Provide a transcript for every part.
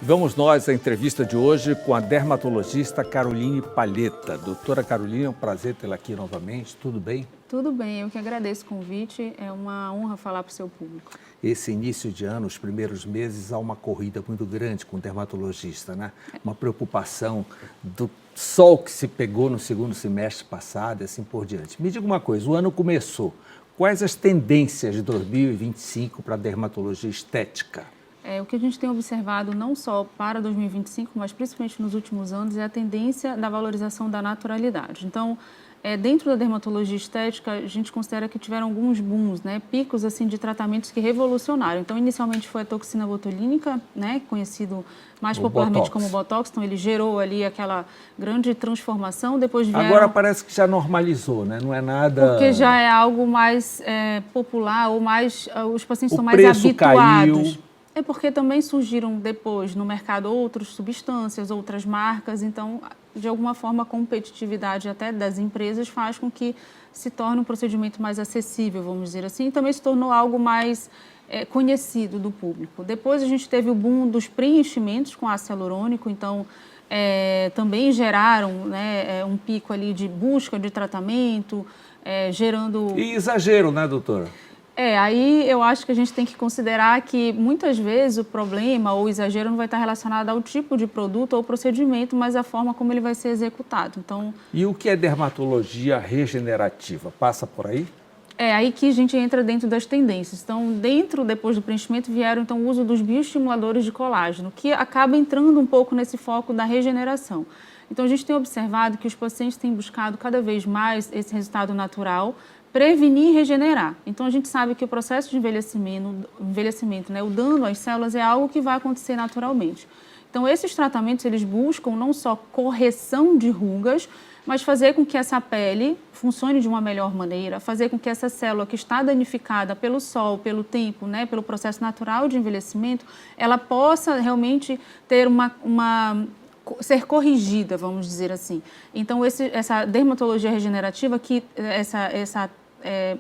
Vamos nós à entrevista de hoje com a dermatologista Caroline Palheta. Doutora Caroline, é um prazer tê-la aqui novamente. Tudo bem? Tudo bem, eu que agradeço o convite. É uma honra falar para o seu público. Esse início de ano, os primeiros meses, há uma corrida muito grande com o dermatologista, né? Uma preocupação do sol que se pegou no segundo semestre passado e assim por diante. Me diga uma coisa, o ano começou. Quais as tendências de 2025 para a dermatologia estética? O que a gente tem observado não só para 2025, mas principalmente nos últimos anos, é a tendência da valorização da naturalidade. Então, dentro da dermatologia estética, a gente considera que tiveram alguns booms, né, picos assim, de tratamentos que revolucionaram. Então, inicialmente foi a toxina botulínica, né, conhecido mais popularmente como Botox. Então, ele gerou ali aquela grande transformação. Depois vieram... Agora parece que já normalizou, né? Não é nada... Porque já é algo mais popular, ou mais os pacientes estão mais habituados. Caiu. É porque também surgiram depois no mercado outras substâncias, outras marcas, então, de alguma forma, a competitividade até das empresas faz com que se torne um procedimento mais acessível, vamos dizer assim, e também se tornou algo mais conhecido do público. Depois a gente teve o boom dos preenchimentos com ácido hialurônico, então também geraram, né, um pico ali de busca de tratamento, gerando... E exagero, né, doutora? Aí eu acho que a gente tem que considerar que muitas vezes o problema ou o exagero não vai estar relacionado ao tipo de produto ou procedimento, mas à forma como ele vai ser executado. Então, e o que é dermatologia regenerativa? Passa por aí? Aí que a gente entra dentro das tendências. Então, depois do preenchimento, vieram então, o uso dos bioestimuladores de colágeno, que acaba entrando um pouco nesse foco da regeneração. Então, a gente tem observado que os pacientes têm buscado cada vez mais esse resultado natural, prevenir e regenerar. Então, a gente sabe que o processo de envelhecimento, né, o dano às células é algo que vai acontecer naturalmente. Então, esses tratamentos, eles buscam não só correção de rugas, mas fazer com que essa pele funcione de uma melhor maneira, fazer com que essa célula que está danificada pelo sol, pelo tempo, né, pelo processo natural de envelhecimento, ela possa realmente ter ser corrigida, vamos dizer assim. Então, essa dermatologia regenerativa,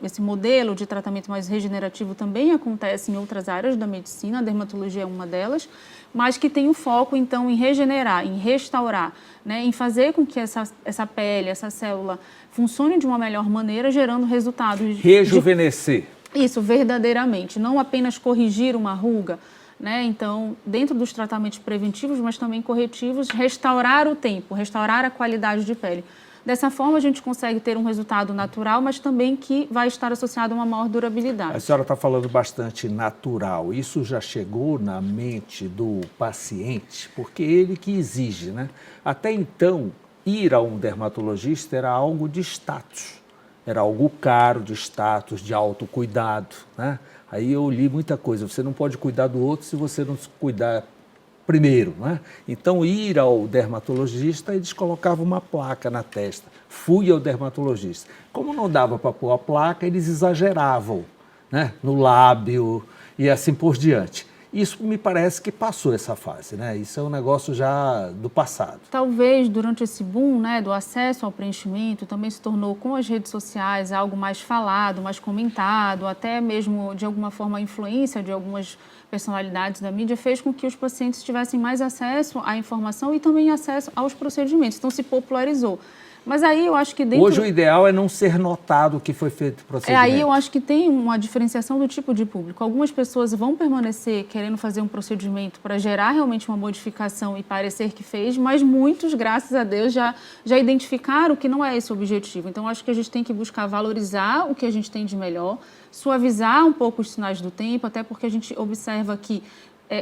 esse modelo de tratamento mais regenerativo também acontece em outras áreas da medicina, a dermatologia é uma delas, mas que tem o foco, então, em regenerar, em restaurar, né, em fazer com que essa pele, essa célula funcione de uma melhor maneira, gerando resultados... Rejuvenescer. Isso, verdadeiramente, não apenas corrigir uma ruga, né? Então, dentro dos tratamentos preventivos, mas também corretivos, restaurar o tempo, restaurar a qualidade de pele. Dessa forma, a gente consegue ter um resultado natural, mas também que vai estar associado a uma maior durabilidade. A senhora está falando bastante natural. Isso já chegou na mente do paciente? Porque ele que exige, né? Até então, ir a um dermatologista era algo de status. Era algo caro, de status, de autocuidado, né? Aí eu li muita coisa. Você não pode cuidar do outro se você não se cuidar primeiro, né? Então, ir ao dermatologista, eles colocavam uma placa na testa. Fui ao dermatologista. Como não dava para pôr a placa, eles exageravam, né, no lábio e assim por diante. Isso me parece que passou essa fase, né? Isso é um negócio já do passado. Talvez durante esse boom, né, do acesso ao preenchimento, também se tornou com as redes sociais algo mais falado, mais comentado, até mesmo de alguma forma a influência de algumas personalidades da mídia fez com que os pacientes tivessem mais acesso à informação e também acesso aos procedimentos. Então se popularizou. Mas aí eu acho que dentro... Hoje o ideal é não ser notado que foi feito o procedimento. Aí eu acho que tem uma diferenciação do tipo de público. Algumas pessoas vão permanecer querendo fazer um procedimento para gerar realmente uma modificação e parecer que fez, mas muitos, graças a Deus, já identificaram que não é esse o objetivo. Então, acho que a gente tem que buscar valorizar o que a gente tem de melhor, suavizar um pouco os sinais do tempo, até porque a gente observa que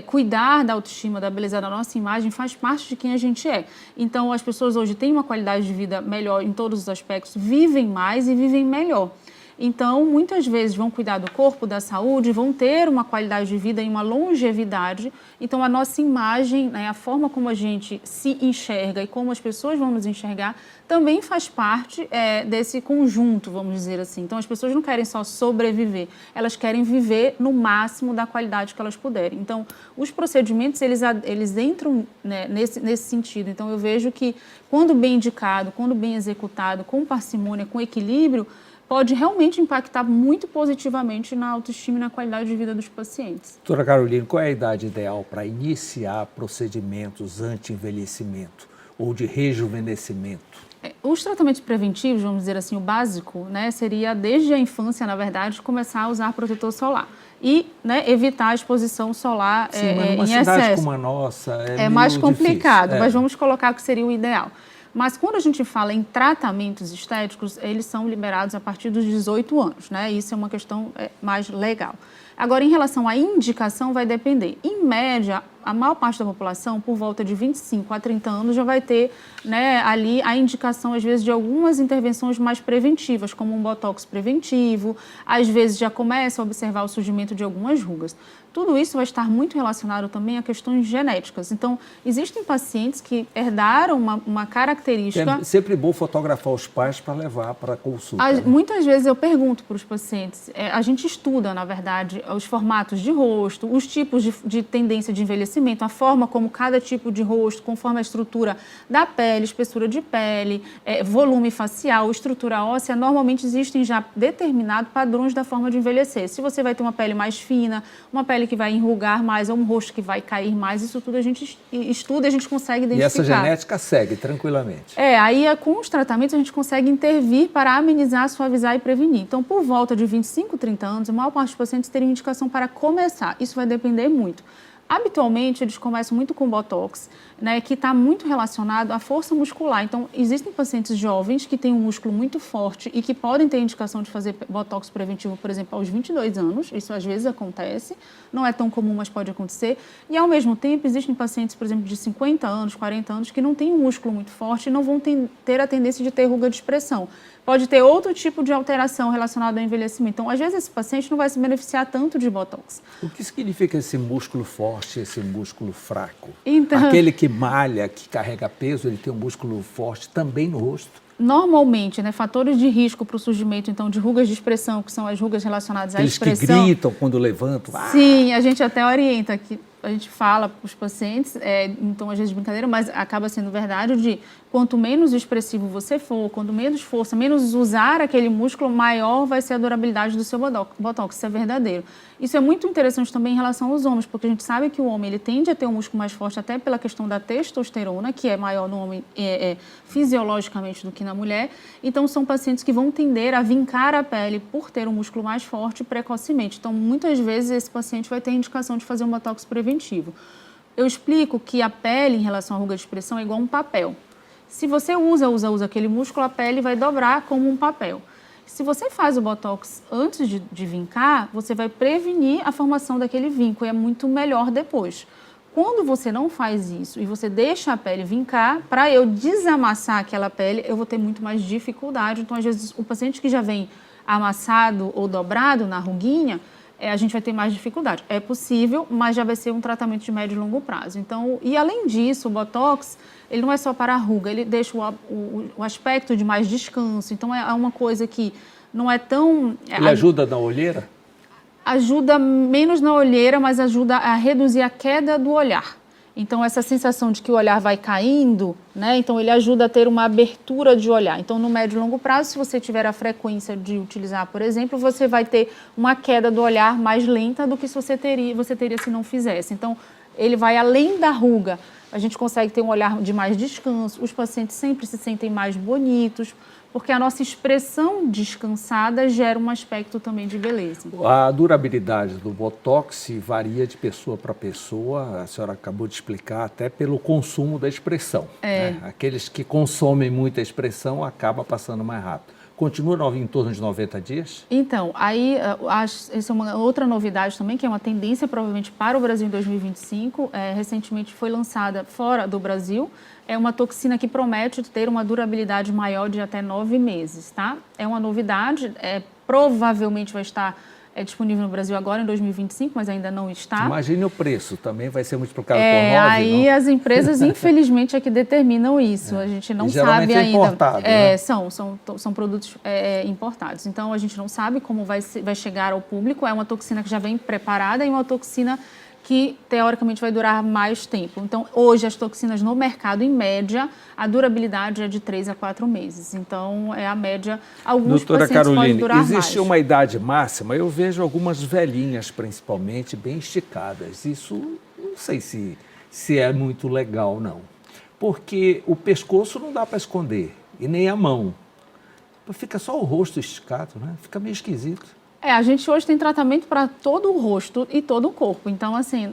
cuidar da autoestima, da beleza da nossa imagem faz parte de quem a gente é. Então, as pessoas hoje têm uma qualidade de vida melhor em todos os aspectos, vivem mais e vivem melhor. Então, muitas vezes vão cuidar do corpo, da saúde, vão ter uma qualidade de vida e uma longevidade. Então, a nossa imagem, né, a forma como a gente se enxerga e como as pessoas vão nos enxergar, também faz parte desse conjunto, vamos dizer assim. Então, as pessoas não querem só sobreviver, elas querem viver no máximo da qualidade que elas puderem. Então, os procedimentos, eles entram, né, nesse sentido. Então, eu vejo que, quando bem indicado, quando bem executado, com parcimônia, com equilíbrio, pode realmente impactar muito positivamente na autoestima e na qualidade de vida dos pacientes. Doutora Carolina, qual é a idade ideal para iniciar procedimentos anti-envelhecimento ou de rejuvenescimento? Os tratamentos preventivos, vamos dizer assim, o básico, né, seria desde a infância, na verdade, começar a usar protetor solar e, né, evitar a exposição solar mas numa em cidade excesso. como a nossa É mais complicado, difícil. mas vamos colocar o que seria o ideal. Mas quando a gente fala em tratamentos estéticos, eles são liberados a partir dos 18 anos, né? Isso é uma questão mais legal. Agora, em relação à indicação, vai depender. Em média, a maior parte da população, por volta de 25 a 30 anos, já vai ter, né, ali a indicação, às vezes, de algumas intervenções mais preventivas, como um botox preventivo, às vezes já começa a observar o surgimento de algumas rugas. Tudo isso vai estar muito relacionado também a questões genéticas. Então, existem pacientes que herdaram uma característica... É sempre bom fotografar os pais para levar para a consulta. Né? Muitas vezes eu pergunto para os pacientes, a gente estuda, na verdade, os formatos de rosto, os tipos de tendência de envelhecimento, a forma como cada tipo de rosto, conforme a estrutura da pele, espessura de pele, volume facial, estrutura óssea, normalmente existem já determinados padrões da forma de envelhecer. Se você vai ter uma pele mais fina, uma pele que vai enrugar mais, ou um rosto que vai cair mais, isso tudo a gente estuda e a gente consegue identificar. E essa genética segue tranquilamente. Aí com os tratamentos a gente consegue intervir para amenizar, suavizar e prevenir. Então, por volta de 25, 30 anos, a maior parte dos pacientes teriam indicação para começar. Isso vai depender muito. Habitualmente, eles começam muito com botox, né, que está muito relacionado à força muscular. Então, existem pacientes jovens que têm um músculo muito forte e que podem ter indicação de fazer botox preventivo, por exemplo, aos 22 anos. Isso às vezes acontece, não é tão comum, mas pode acontecer. E, ao mesmo tempo, existem pacientes, por exemplo, de 50 anos, 40 anos, que não têm um músculo muito forte e não vão ter a tendência de ter ruga de expressão. Pode ter outro tipo de alteração relacionada ao envelhecimento. Então, às vezes, esse paciente não vai se beneficiar tanto de botox. O que significa esse músculo forte, esse músculo fraco? Então, aquele que malha, que carrega peso, ele tem um músculo forte também no rosto? Normalmente, né, fatores de risco para o surgimento, então, de rugas de expressão, que são as rugas relacionadas à expressão. Eles que gritam quando levantam. Sim, a gente até orienta que a gente fala para os pacientes, então às vezes de brincadeira, mas acaba sendo verdade de quanto menos expressivo você for, quanto menos força, menos usar aquele músculo, maior vai ser a durabilidade do seu botox. Isso é verdadeiro. Isso é muito interessante também em relação aos homens, porque a gente sabe que o homem ele tende a ter um músculo mais forte até pela questão da testosterona, que é maior no homem fisiologicamente do que na mulher. Então, são pacientes que vão tender a vincar a pele por ter um músculo mais forte precocemente. Então, muitas vezes, esse paciente vai ter indicação de fazer um botox preventivo. Eu explico que a pele, em relação à ruga de expressão, é igual um papel. Se você usa aquele músculo, a pele vai dobrar como um papel. Se você faz o botox antes de vincar, você vai prevenir a formação daquele vinco e é muito melhor depois. Quando você não faz isso e você deixa a pele vincar, para eu desamassar aquela pele, eu vou ter muito mais dificuldade. Então, às vezes, o paciente que já vem amassado ou dobrado na ruguinha, a gente vai ter mais dificuldade. É possível, mas já vai ser um tratamento de médio e longo prazo. Então, e além disso, o botox, ele não é só para a ruga, ele deixa o aspecto de mais descanso. Então, é uma coisa que não é tão... Ele ajuda na olheira? Ajuda menos na olheira, mas ajuda a reduzir a queda do olhar. Então, essa sensação de que o olhar vai caindo, né? Então, ele ajuda a ter uma abertura de olhar. Então, no médio e longo prazo, se você tiver a frequência de utilizar, por exemplo, você vai ter uma queda do olhar mais lenta do que se você teria se não fizesse. Então, ele vai além da ruga. A gente consegue ter um olhar de mais descanso. Os pacientes sempre se sentem mais bonitos, porque a nossa expressão descansada gera um aspecto também de beleza. A durabilidade do botox varia de pessoa para pessoa, a senhora acabou de explicar, até pelo consumo da expressão. Né? Aqueles que consomem muita expressão acabam passando mais rápido. Continua em torno de 90 dias? Então, aí, essa é uma outra novidade também, que é uma tendência provavelmente para o Brasil em 2025. Recentemente foi lançada fora do Brasil. É uma toxina que promete ter uma durabilidade maior de até 9 meses, tá? É uma novidade, provavelmente vai estar disponível no Brasil agora em 2025, mas ainda não está. Imagine o preço, também vai ser multiplicado por 9, aí não? As empresas, infelizmente, é que determinam isso. A gente não sabe ainda. Importado, né? São produtos importados. Então, a gente não sabe como vai chegar ao público. É uma toxina que já vem preparada e uma toxina que teoricamente vai durar mais tempo. Então, hoje as toxinas no mercado, em média, a durabilidade é de 3 a 4 meses. Então, é a média. Alguns Doutora pacientes Caroline, podem durar existe mais. uma idade máxima? Eu vejo algumas velhinhas, principalmente, bem esticadas. Isso não sei se é muito legal, não. Porque o pescoço não dá para esconder, e nem a mão. Fica só o rosto esticado, né? Fica meio esquisito. A gente hoje tem tratamento para todo o rosto e todo o corpo. Então, assim,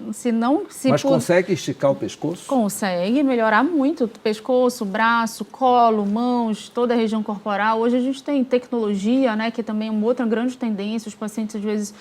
Mas consegue esticar o pescoço? Consegue melhorar muito. Pescoço, braço, colo, mãos, toda a região corporal. Hoje a gente tem tecnologia, né, que também é uma outra grande tendência. Os pacientes, às vezes,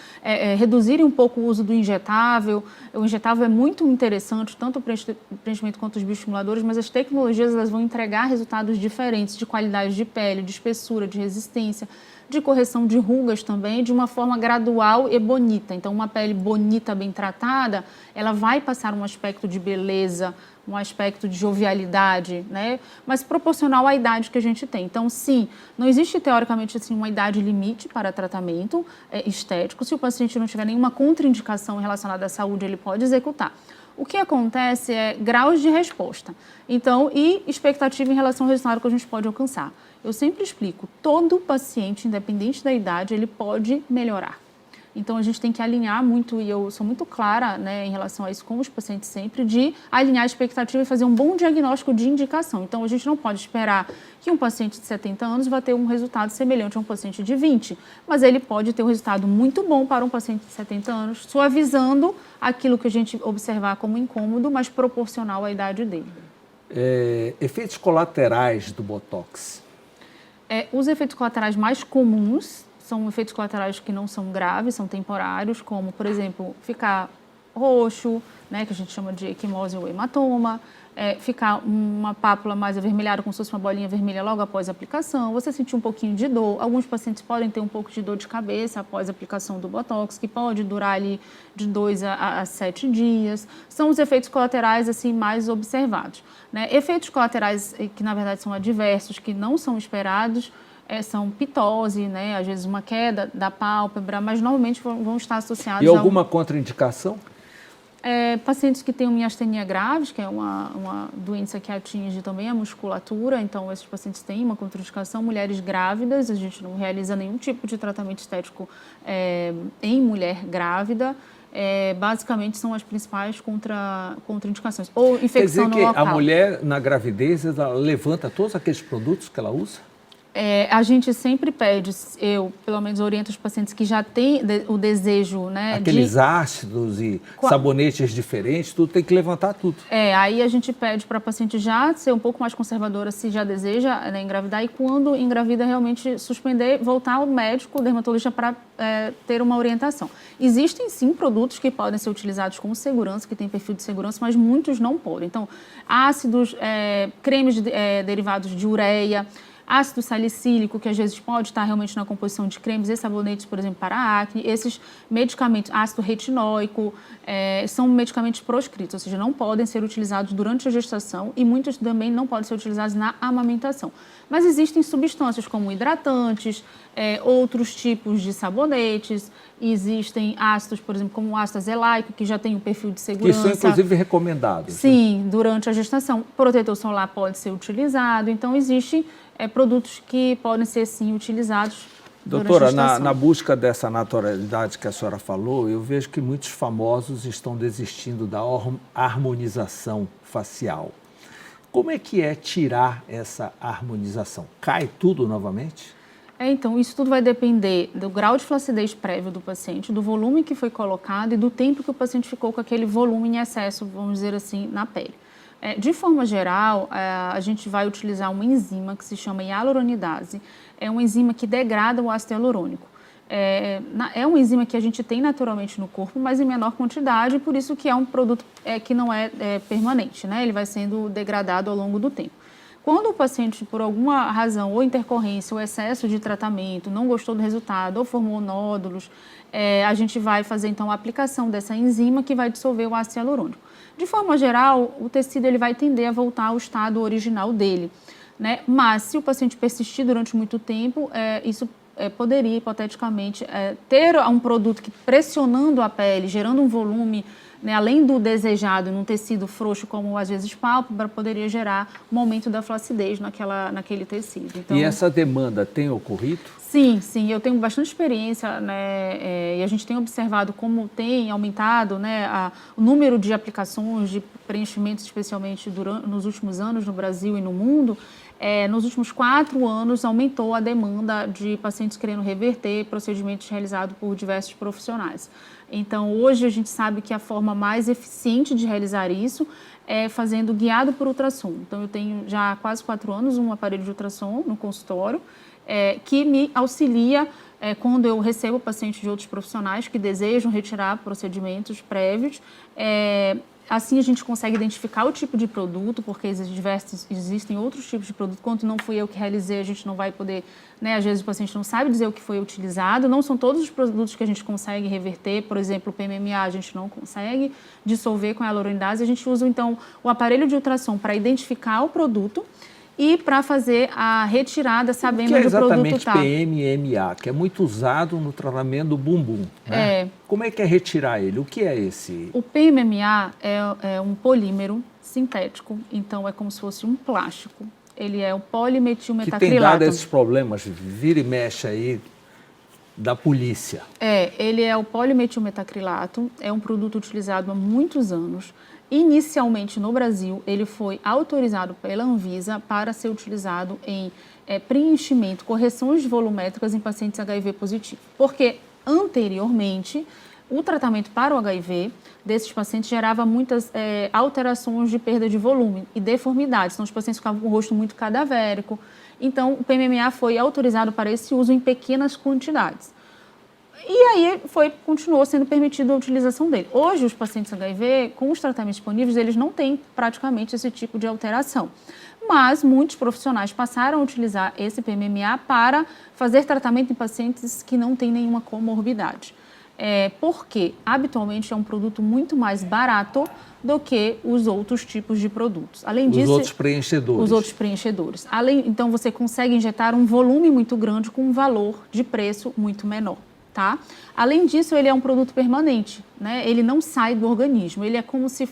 reduzirem um pouco o uso do injetável. O injetável é muito interessante, tanto o preenchimento quanto os bioestimuladores, mas as tecnologias elas vão entregar resultados diferentes de qualidade de pele, de espessura, de resistência, de correção de rugas também, de uma forma gradual e bonita. Então, uma pele bonita, bem tratada, ela vai passar um aspecto de beleza, um aspecto de jovialidade, né? Mas proporcional à idade que a gente tem. Então, sim, não existe teoricamente assim, uma idade limite para tratamento estético. Se o paciente não tiver nenhuma contraindicação relacionada à saúde, ele pode executar. O que acontece é graus de resposta. Então, e expectativa em relação ao resultado que a gente pode alcançar. Eu sempre explico, todo paciente, independente da idade, ele pode melhorar. Então, a gente tem que alinhar muito, e eu sou muito clara, né, em relação a isso com os pacientes sempre, de alinhar a expectativa e fazer um bom diagnóstico de indicação. Então, a gente não pode esperar que um paciente de 70 anos vai ter um resultado semelhante a um paciente de 20, mas ele pode ter um resultado muito bom para um paciente de 70 anos, suavizando aquilo que a gente observar como incômodo, mas proporcional à idade dele. Efeitos colaterais do Botox? Os efeitos colaterais mais comuns são efeitos colaterais que não são graves, são temporários, como, por exemplo, ficar roxo, né, que a gente chama de equimose ou hematoma, ficar uma pápula mais avermelhada, como se fosse uma bolinha vermelha logo após a aplicação, você sentir um pouquinho de dor. Alguns pacientes podem ter um pouco de dor de cabeça após a aplicação do Botox, que pode durar ali de 2 a 7 dias. São os efeitos colaterais assim, mais observados, né? Efeitos colaterais que, na verdade, são adversos, que não são esperados, são pitose, né? Às vezes uma queda da pálpebra, mas normalmente vão estar associados a... E alguma contraindicação? Pacientes que têm miastenia graves, que é uma doença que atinge também a musculatura, então esses pacientes têm uma contraindicação. Mulheres grávidas, a gente não realiza nenhum tipo de tratamento estético em mulher grávida. Basicamente são as principais contraindicações. Ou infecção no local. Quer dizer que a mulher, na gravidez, ela levanta todos aqueles produtos que ela usa? A gente sempre pede, eu pelo menos oriento os pacientes que já têm o desejo, né? Aqueles ácidos e sabonetes diferentes, tudo tem que levantar tudo. Aí a gente pede para a paciente já ser um pouco mais conservadora se já deseja, né, engravidar, e quando engravida realmente suspender, voltar ao médico, dermatologista, para ter uma orientação. Existem sim produtos que podem ser utilizados com segurança, que têm perfil de segurança, mas muitos não podem. Então, ácidos, cremes derivados de ureia, ácido salicílico, que às vezes pode estar realmente na composição de cremes e sabonetes, por exemplo, para a acne. Esses medicamentos, ácido retinóico, são medicamentos proscritos, ou seja, não podem ser utilizados durante a gestação e muitos também não podem ser utilizados na amamentação. Mas existem substâncias como hidratantes, outros tipos de sabonetes, existem ácidos, por exemplo, como o ácido azelaico, que já tem um perfil de segurança. Que são, inclusive, recomendados. Sim, né? Durante a gestação. Protetor solar pode ser utilizado, então existem produtos que podem ser, sim, utilizados. Doutora, na busca dessa naturalidade que a senhora falou, eu vejo que muitos famosos estão desistindo da harmonização facial. Como é que é tirar essa harmonização? Cai tudo novamente? Então, isso tudo vai depender do grau de flacidez prévio do paciente, do volume que foi colocado e do tempo que o paciente ficou com aquele volume em excesso, vamos dizer assim, na pele. De forma geral, a gente vai utilizar uma enzima que se chama hialuronidase. É uma enzima que degrada o ácido hialurônico. É uma enzima que a gente tem naturalmente no corpo, mas em menor quantidade, por isso que é um produto que não é permanente, né? Ele vai sendo degradado ao longo do tempo. Quando o paciente, por alguma razão, ou intercorrência, ou excesso de tratamento, não gostou do resultado, ou formou nódulos, a gente vai fazer, então, a aplicação dessa enzima que vai dissolver o ácido hialurônico. De forma geral, o tecido ele vai tender a voltar ao estado original dele, né? Mas, se o paciente persistir durante muito tempo, isso poderia, hipoteticamente, ter um produto que, pressionando a pele, gerando um volume né, além do desejado num tecido frouxo como às vezes pálpebra, poderia gerar um aumento da flacidez naquele tecido. Então, e essa demanda tem ocorrido? Sim, sim, eu tenho bastante experiência, né, e a gente tem observado como tem aumentado, né, o número de aplicações de preenchimentos, especialmente nos últimos anos no Brasil e no mundo. Nos últimos 4 anos, aumentou a demanda de pacientes querendo reverter procedimentos realizados por diversos profissionais. Então, hoje a gente sabe que a forma mais eficiente de realizar isso é fazendo guiado por ultrassom. Então, eu tenho já há quase 4 anos um aparelho de ultrassom no consultório, que me auxilia quando eu recebo pacientes de outros profissionais que desejam retirar procedimentos prévios. Assim a gente consegue identificar o tipo de produto, porque existem outros tipos de produto. Quando não fui eu que realizei, a gente não vai poder, né? Às vezes o paciente não sabe dizer o que foi utilizado. Não são todos os produtos que a gente consegue reverter. Por exemplo, o PMMA a gente não consegue dissolver com a hialuronidase. A gente usa, então, o aparelho de ultrassom para identificar o produto e para fazer a retirada, sabendo onde o produto está. PMMA, que é muito usado no tratamento do bumbum, né? Como é que é retirar ele? O que é esse? O PMMA é um polímero sintético, então é como se fosse um plástico. Ele é o polimetilmetacrilato. Que tem dado esses problemas, vira e mexe aí, da polícia. Ele é o polimetilmetacrilato, é um produto utilizado há muitos anos. Inicialmente, no Brasil, ele foi autorizado pela Anvisa para ser utilizado em preenchimento, correções volumétricas em pacientes HIV positivo. Porque, anteriormente, o tratamento para o HIV desses pacientes gerava muitas alterações de perda de volume e deformidades. Então, os pacientes ficavam com o rosto muito cadavérico. Então, o PMMA foi autorizado para esse uso em pequenas quantidades. E aí continuou sendo permitida a utilização dele. Hoje, os pacientes HIV, com os tratamentos disponíveis, eles não têm praticamente esse tipo de alteração. Mas muitos profissionais passaram a utilizar esse PMMA para fazer tratamento em pacientes que não têm nenhuma comorbidade. Porque, habitualmente, é um produto muito mais barato do que os outros tipos de produtos. Além disso, outros preenchedores. Os outros preenchedores. Então, você consegue injetar um volume muito grande com um valor de preço muito menor. Tá? Além disso, ele é um produto permanente, né? Ele não sai do organismo, ele é como se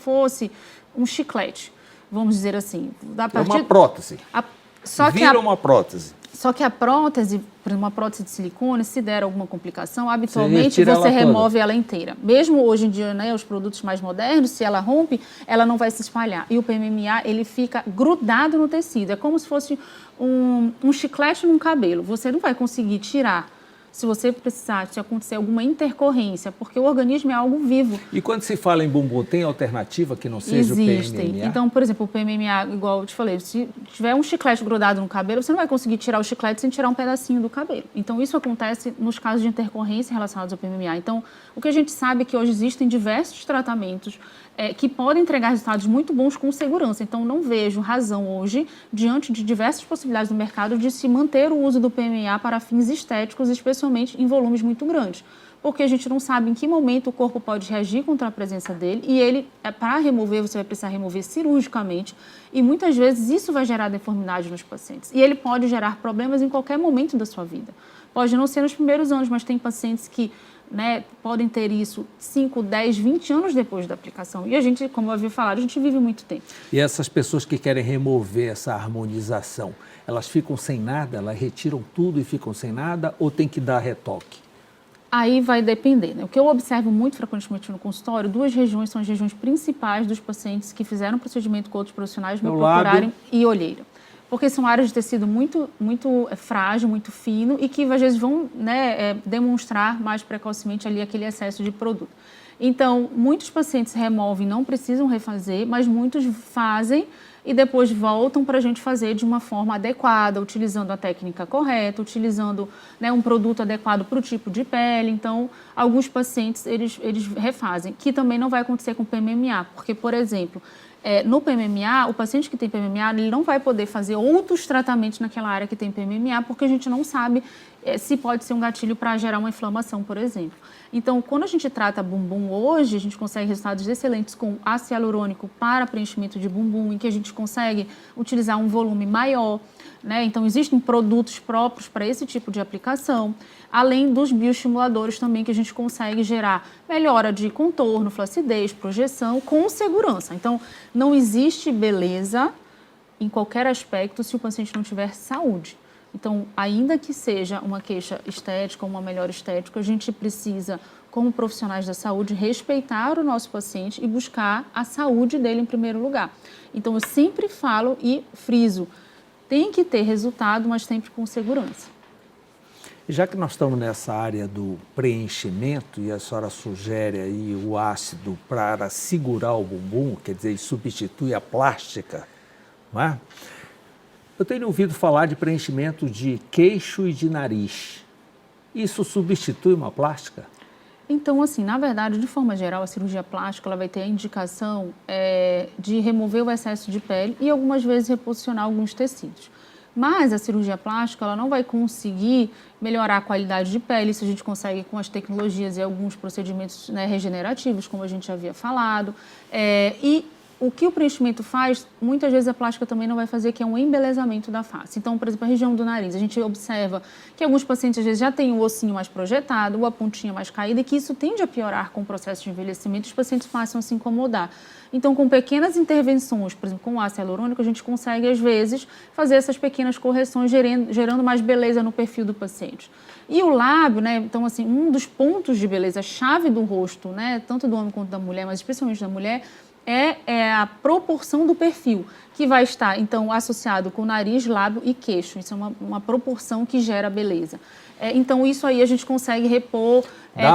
um chiclete, vamos dizer assim. É uma prótese. Vira uma prótese. Só que a prótese, por exemplo, uma prótese de silicone, se der alguma complicação, habitualmente você remove ela inteira. Mesmo hoje em dia, né, os produtos mais modernos, se ela rompe, ela não vai se espalhar. E o PMMA, ele fica grudado no tecido. É como se fosse um chiclete num cabelo. Você não vai conseguir tirar se você precisar, se acontecer alguma intercorrência, porque o organismo é algo vivo. E quando se fala em bumbum, tem alternativa que não seja o PMMA? Então, por exemplo, o PMMA, igual eu te falei, se tiver um chiclete grudado no cabelo, você não vai conseguir tirar o chiclete sem tirar um pedacinho do cabelo. Então, isso acontece nos casos de intercorrência relacionados ao PMMA. Então, o que a gente sabe é que hoje existem diversos tratamentos que podem entregar resultados muito bons com segurança. Então, não vejo razão hoje, diante de diversas possibilidades no mercado, de se manter o uso do PMMA para fins estéticos, especialmente em volumes muito grandes. Porque a gente não sabe em que momento o corpo pode reagir contra a presença dele e ele, para remover, você vai precisar remover cirurgicamente e muitas vezes isso vai gerar deformidade nos pacientes. E ele pode gerar problemas em qualquer momento da sua vida. Pode não ser nos primeiros anos, mas tem pacientes que podem ter isso 5, 10, 20 anos depois da aplicação. E a gente, como eu havia falado, a gente vive muito tempo. E essas pessoas que querem remover essa harmonização, elas ficam sem nada? Elas retiram tudo e ficam sem nada? Ou tem que dar retoque? Aí vai depender, né? O que eu observo muito frequentemente no consultório, 2 regiões são as regiões principais dos pacientes que fizeram procedimento com outros profissionais me procurarem e olheira. Porque são áreas de tecido muito frágil, muito fino e que às vezes vão demonstrar mais precocemente ali aquele excesso de produto. Então, muitos pacientes removem, não precisam refazer, mas muitos fazem e depois voltam para a gente fazer de uma forma adequada, utilizando a técnica correta, utilizando um produto adequado para o tipo de pele. Então, alguns pacientes, eles refazem, que também não vai acontecer com o PMMA, porque, por exemplo, no PMMA, o paciente que tem PMMA, ele não vai poder fazer outros tratamentos naquela área que tem PMMA, porque a gente não sabe se pode ser um gatilho para gerar uma inflamação, por exemplo. Então, quando a gente trata bumbum hoje, a gente consegue resultados excelentes com ácido hialurônico para preenchimento de bumbum, em que a gente consegue utilizar um volume maior, né? Então, existem produtos próprios para esse tipo de aplicação, além dos bioestimuladores também que a gente consegue gerar melhora de contorno, flacidez, projeção, com segurança. Então, não existe beleza em qualquer aspecto se o paciente não tiver saúde. Então, ainda que seja uma queixa estética, uma melhora estética, a gente precisa, como profissionais da saúde, respeitar o nosso paciente e buscar a saúde dele em primeiro lugar. Então, eu sempre falo e friso, tem que ter resultado, mas sempre com segurança. Já que nós estamos nessa área do preenchimento e a senhora sugere aí o ácido para segurar o bumbum, quer dizer, substitui a plástica, não é? Eu tenho ouvido falar de preenchimento de queixo e de nariz. Isso substitui uma plástica? Então, assim, na verdade, de forma geral, a cirurgia plástica ela vai ter a indicação de remover o excesso de pele e algumas vezes reposicionar alguns tecidos. Mas a cirurgia plástica ela não vai conseguir melhorar a qualidade de pele, isso a gente consegue com as tecnologias e alguns procedimentos, né, regenerativos, como a gente já havia falado. E o que o preenchimento faz, muitas vezes a plástica também não vai fazer, que é um embelezamento da face. Então, por exemplo, a região do nariz, a gente observa que alguns pacientes às vezes já têm o ossinho mais projetado ou a pontinha mais caída e que isso tende a piorar com o processo de envelhecimento e os pacientes passam a se incomodar. Então, com pequenas intervenções, por exemplo, com o ácido hialurônico, a gente consegue, às vezes, fazer essas pequenas correções, gerando mais beleza no perfil do paciente. E o lábio, né? Então, assim, um dos pontos de beleza, chave do rosto, né? Tanto do homem quanto da mulher, mas especialmente da mulher, é a proporção do perfil, que vai estar, então, associado com nariz, lábio e queixo. Isso é uma proporção que gera beleza. Então, isso aí a gente consegue repor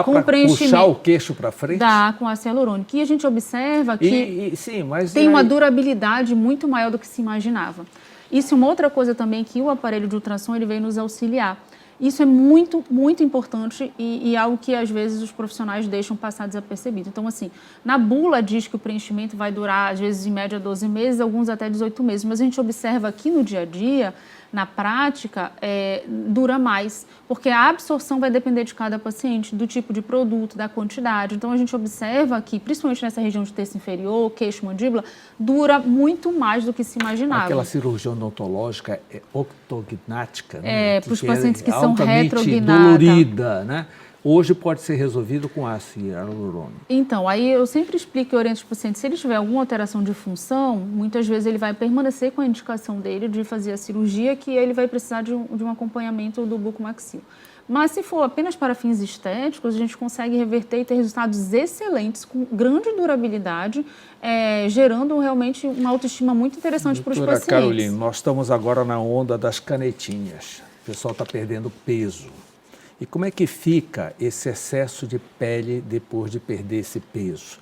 com preenchimento. Dá para puxar o queixo para frente? Dá, com ácido hialurônico. E a gente observa que sim, mas tem uma durabilidade muito maior do que se imaginava. Isso é uma outra coisa também que o aparelho de ultrassom ele veio nos auxiliar. Isso é muito, muito importante e algo que, às vezes, os profissionais deixam passar desapercebido. Então, assim, na bula diz que o preenchimento vai durar, às vezes, em média 12 meses, alguns até 18 meses. Mas a gente observa aqui no dia a dia, na prática, dura mais, porque a absorção vai depender de cada paciente, do tipo de produto, da quantidade. Então, a gente observa que, principalmente nessa região de terço inferior, queixo, mandíbula, dura muito mais do que se imaginava. Aquela cirurgia odontológica ortognática, né? Para os pacientes que são retrognados. Dolorida, né? Hoje pode ser resolvido com ácido hialurônico. Então, aí eu sempre explico e oriento os pacientes, se ele tiver alguma alteração de função, muitas vezes ele vai permanecer com a indicação dele de fazer a cirurgia, que ele vai precisar de um acompanhamento do bucomaxilo. Mas se for apenas para fins estéticos, a gente consegue reverter e ter resultados excelentes, com grande durabilidade, gerando realmente uma autoestima muito interessante para os pacientes. Doutora Caroline, nós estamos agora na onda das canetinhas. O pessoal está perdendo peso. E como é que fica esse excesso de pele depois de perder esse peso?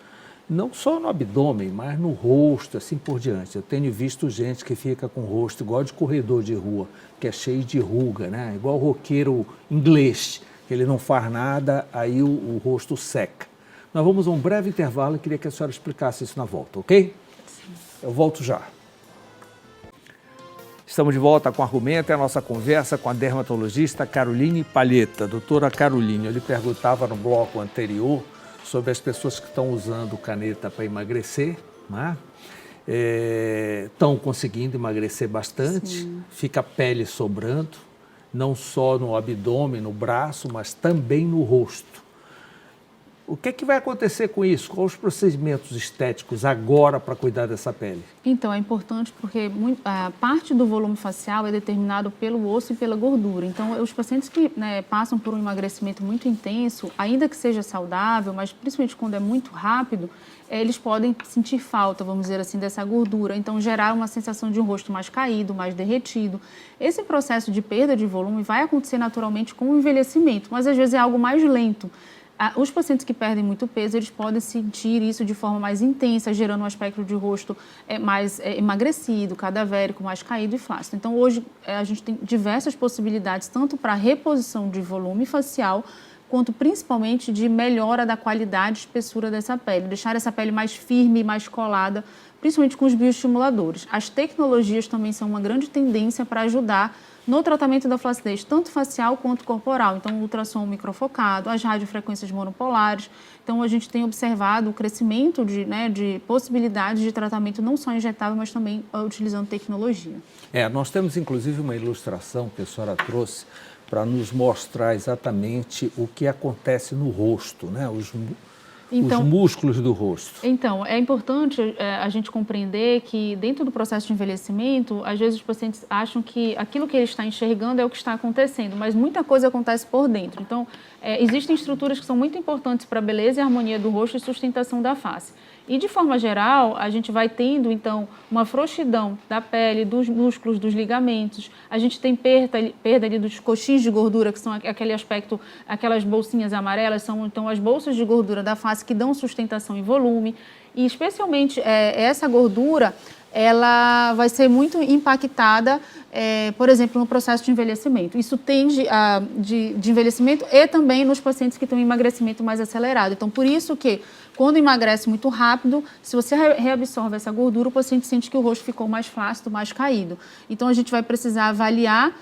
Não só no abdômen, mas no rosto, assim por diante. Eu tenho visto gente que fica com o rosto igual de corredor de rua, que é cheio de ruga, né? Igual o roqueiro inglês, que ele não faz nada, aí o rosto seca. Nós vamos a um breve intervalo e queria que a senhora explicasse isso na volta, ok? Sim. Eu volto já. Estamos de volta com o Argumento, é a nossa conversa com a dermatologista Caroline Palheta. Doutora Caroline, eu lhe perguntava no bloco anterior sobre as pessoas que estão usando caneta para emagrecer, né? Estão conseguindo emagrecer bastante, sim, fica a pele sobrando, não só no abdômen, no braço, mas também no rosto. O que é que vai acontecer com isso? Quais os procedimentos estéticos agora para cuidar dessa pele? Então, é importante porque a parte do volume facial é determinado pelo osso e pela gordura. Então, os pacientes que, né, passam por um emagrecimento muito intenso, ainda que seja saudável, mas principalmente quando é muito rápido, eles podem sentir falta, vamos dizer assim, dessa gordura. Então, gerar uma sensação de um rosto mais caído, mais derretido. Esse processo de perda de volume vai acontecer naturalmente com o envelhecimento, mas às vezes é algo mais lento. Os pacientes que perdem muito peso, eles podem sentir isso de forma mais intensa, gerando um aspecto de rosto mais emagrecido, cadavérico, mais caído e flácido. Então, hoje, a gente tem diversas possibilidades, tanto para reposição de volume facial, quanto principalmente de melhora da qualidade e espessura dessa pele, deixar essa pele mais firme, mais colada, principalmente com os bioestimuladores. As tecnologias também são uma grande tendência para ajudar no tratamento da flacidez, tanto facial quanto corporal. Então, o ultrassom microfocado, as radiofrequências monopolares. Então, a gente tem observado o crescimento de possibilidades de tratamento não só injetável, mas também utilizando tecnologia. Nós temos inclusive uma ilustração que a senhora trouxe para nos mostrar exatamente o que acontece no rosto, né? Os músculos do rosto. Então, é importante a gente compreender que dentro do processo de envelhecimento, às vezes os pacientes acham que aquilo que ele está enxergando é o que está acontecendo, mas muita coisa acontece por dentro. Então, existem estruturas que são muito importantes para a beleza e a harmonia do rosto e sustentação da face. E, de forma geral, a gente vai tendo, então, uma frouxidão da pele, dos músculos, dos ligamentos. A gente tem perda ali dos coxins de gordura, que são aquele aspecto, aquelas bolsinhas amarelas, são, então, as bolsas de gordura da face que dão sustentação e volume. E, especialmente, essa gordura, ela vai ser muito impactada, por exemplo, no processo de envelhecimento. Isso tende de envelhecimento e também nos pacientes que têm um emagrecimento mais acelerado. Então, por isso que, quando emagrece muito rápido, se você reabsorve essa gordura, o paciente sente que o rosto ficou mais flácido, mais caído. Então, a gente vai precisar avaliar